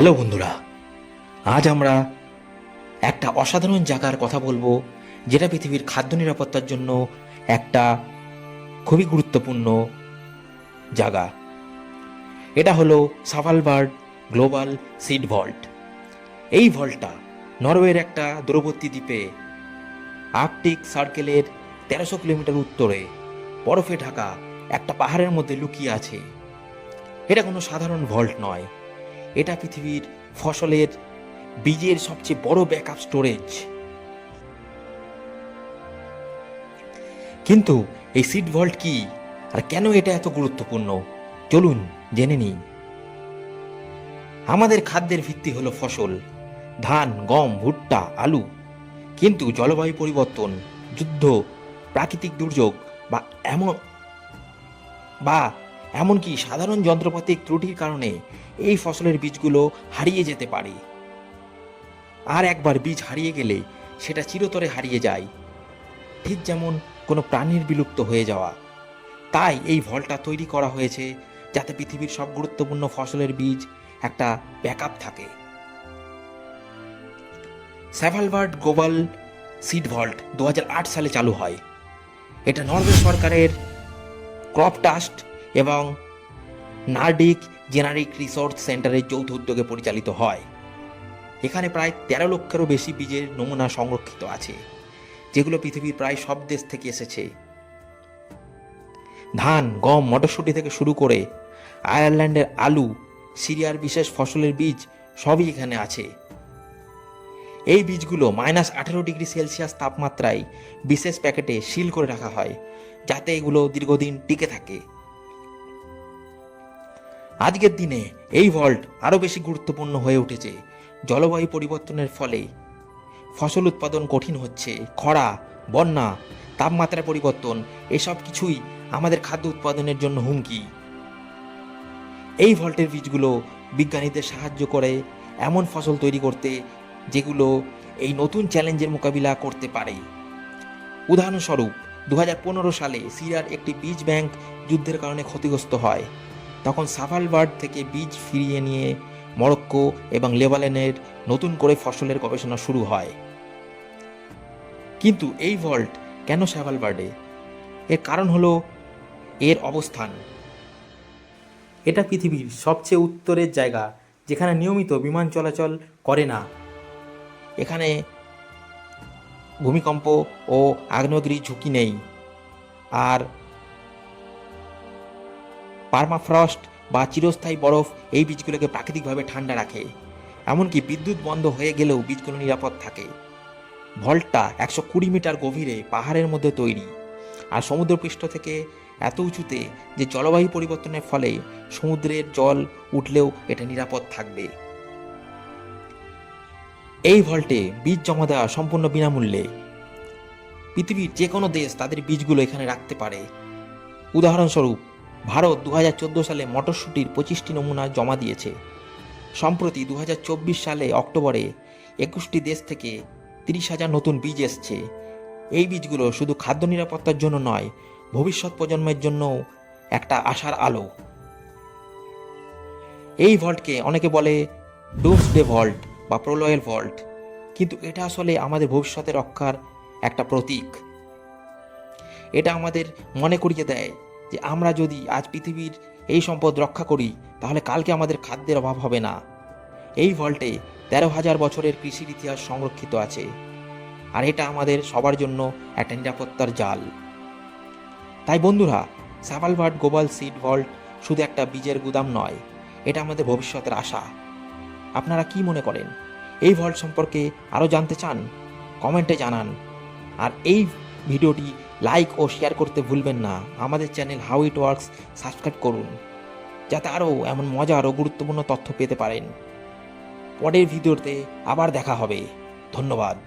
Hello বন্ধুরা, আজ আমরা একটা অসাধারণ জায়গার কথা বলবো, যেটা পৃথিবীর খাদ্য নিরাপত্তার জন্য একটা খুবই গুরুত্বপূর্ণ জায়গা। এটা হলো সাভালবার্ড গ্লোবাল সিড ভল্ট। এই ভল্টটা নরওয়ের একটা দূরবর্তী দ্বীপে আর্কটিক সার্কেলের 1300 কিলোমিটার উত্তরে বরফে ঢাকা একটা পাহাড়ের মধ্যে লুকিয়ে আছে। এটা কোনো সাধারণ ভল্ট নয়, এটা পৃথিবীর ফসলের বীজের সবচেয়ে বড় ব্যাকআপ স্টোরেজ। কিন্তু এই সিড ভল্ট কি, আর কেন এটা এত গুরুত্বপূর্ণ, চলুন জেনে নিই। আমাদের খাদ্যের ভিত্তি হলো ফসল, ধান, গম, ভুট্টা, আলু। কিন্তু জলবায়ু পরিবর্তন, যুদ্ধ, প্রাকৃতিক দুর্যোগ বা এমনকি সাধারণ যন্ত্রপাতির ত্রুটির কারণে এই ফসলের বীজগুলো হারিয়ে যেতে পারে। আর একবার বীজ হারিয়ে গেলে সেটা চিরতরে হারিয়ে যায়, ঠিক যেমন কোনো প্রাণীর বিলুপ্ত হয়ে যাওয়া। তাই এই ভল্টটা তৈরি করা হয়েছে যাতে পৃথিবীর সব গুরুত্বপূর্ণ ফসলের বীজ একটা ব্যাকআপ থাকে। স্যাভালবার্ড গ্লোবাল সিড ভল্ট 2008 সালে চালু হয়। এটা নরওয়ে সরকারের ক্রপ ট্রাস্ট এবং নার্ডিক জেনারিক রিসোর্স সেন্টারের যৌথ উদ্যোগে পরিচালিত হয়। এখানে প্রায় 13 লক্ষেরও বেশি বীজের নমুনা সংরক্ষিত আছে, যেগুলো পৃথিবীর প্রায় সব দেশ থেকে এসেছে। ধান, গম, মটরশুঁটি থেকে শুরু করে আয়ারল্যান্ডের আলু, সিরিয়ার বিশেষ ফসলের বীজ সবই এখানে আছে। এই বীজগুলো -18 ডিগ্রি সেলসিয়াস তাপমাত্রায় বিশেষ প্যাকেটে সিল করে রাখা হয়, যাতে এগুলো দীর্ঘদিন টিকে থাকে। আজকের দিনে এই ভল্ট আরও বেশি গুরুত্বপূর্ণ হয়ে উঠেছে। জলবায়ু পরিবর্তনের ফলে ফসল উৎপাদন কঠিন হচ্ছে। খরা, বন্যা, তাপমাত্রা পরিবর্তন, এসব কিছুই আমাদের খাদ্য উৎপাদনের জন্য হুমকি। এই ভল্টের বীজগুলো বিজ্ঞানীদের সাহায্য করে এমন ফসল তৈরি করতে যেগুলো এই নতুন চ্যালেঞ্জের মোকাবিলা করতে পারে। উদাহরণস্বরূপ 2015 সালে সিরিয়ার একটি বীজ ব্যাংক যুদ্ধের কারণে ক্ষতিগ্রস্ত হয়। তখন সাভালবার্ড থেকে বীজ ফিরিয়ে নিয়ে মরক্কো এবং লেবাননের নতুন করে ফসলের গবেষণা শুরু হয়। কিন্তু এই ভল্ট কেন সাভালবার্ডে? এর কারণ হলো এর অবস্থান। এটা পৃথিবীর সবচেয়ে উত্তরের জায়গা, যেখানে নিয়মিত বিমান চলাচল করে না। এখানে ভূমিকম্প ও আগ্নেয়গিরির ঝুঁকি নেই, আর পার্মাফ্রস্ট বা চিরস্থায়ী বরফ এই বীজগুলোকে প্রাকৃতিকভাবে ঠান্ডা রাখে। এমনকি বিদ্যুৎ বন্ধ হয়ে গেলেও বীজগুলো নিরাপদ থাকে। ভল্টটা 120 মিটার গভীরে পাহাড়ের মধ্যে তৈরি, আর সমুদ্রপৃষ্ঠ থেকে এত উঁচুতে যে জলবায়ু পরিবর্তনের ফলে সমুদ্রের জল উঠলেও এটা নিরাপদ থাকবে। এই ভল্টে বীজ জমা দেওয়া সম্পূর্ণ বিনামূল্যে। পৃথিবীর যে কোনো দেশ তাদের বীজগুলো এখানে রাখতে পারে। উদাহরণস্বরূপ ভারত 2014 সালে মটরশুঁটির 25টি নমুনা জমা দিয়েছে। সম্প্রতি 2024 সালে অক্টোবরে 21টি দেশ থেকে 30,000 নতুন বীজ এসছে। এই বীজগুলো শুধু খাদ্য নিরাপত্তার জন্য নয়, ভবিষ্যৎ প্রজন্মের জন্যও একটা আশার আলো। এই ভল্টকে অনেকে বলে ডুমসডে ভল্ট বা প্রলয়ের ভল্ট, কিন্তু এটা আসলে আমাদের ভবিষ্যতে রক্ষার একটা প্রতীক। এটা আমাদের মনে করিয়ে দেয় যে আমরা যদি আজ পৃথিবীর এই সম্পদ রক্ষা করি, তাহলে কালকে আমাদের খাদ্যের অভাব হবে না। এই ভল্টে 13,000 বছরের কৃষির ইতিহাস সংরক্ষিত আছে, আর এটা আমাদের সবার জন্য একটা নিরাপত্তার জাল। তাই বন্ধুরা, সাভালবার্ড গ্লোবাল সিড ভল্ট শুধু একটা বীজের গুদাম নয়, এটা আমাদের ভবিষ্যতের আশা। আপনারা কি মনে করেন? এই ভল্ট সম্পর্কে আরও জানতে চান? কমেন্টে জানান। আর এই ভিডিওটি লাইক ও শেয়ার করতে ভুলবেন না। আমাদের channel how it works subscribe করুন, যাতে আরও এমন মজার ও গুরুত্বপূর্ণ তথ্য পেতে পারেন। পরের ভিডিওতে আবার দেখা হবে। ধন্যবাদ।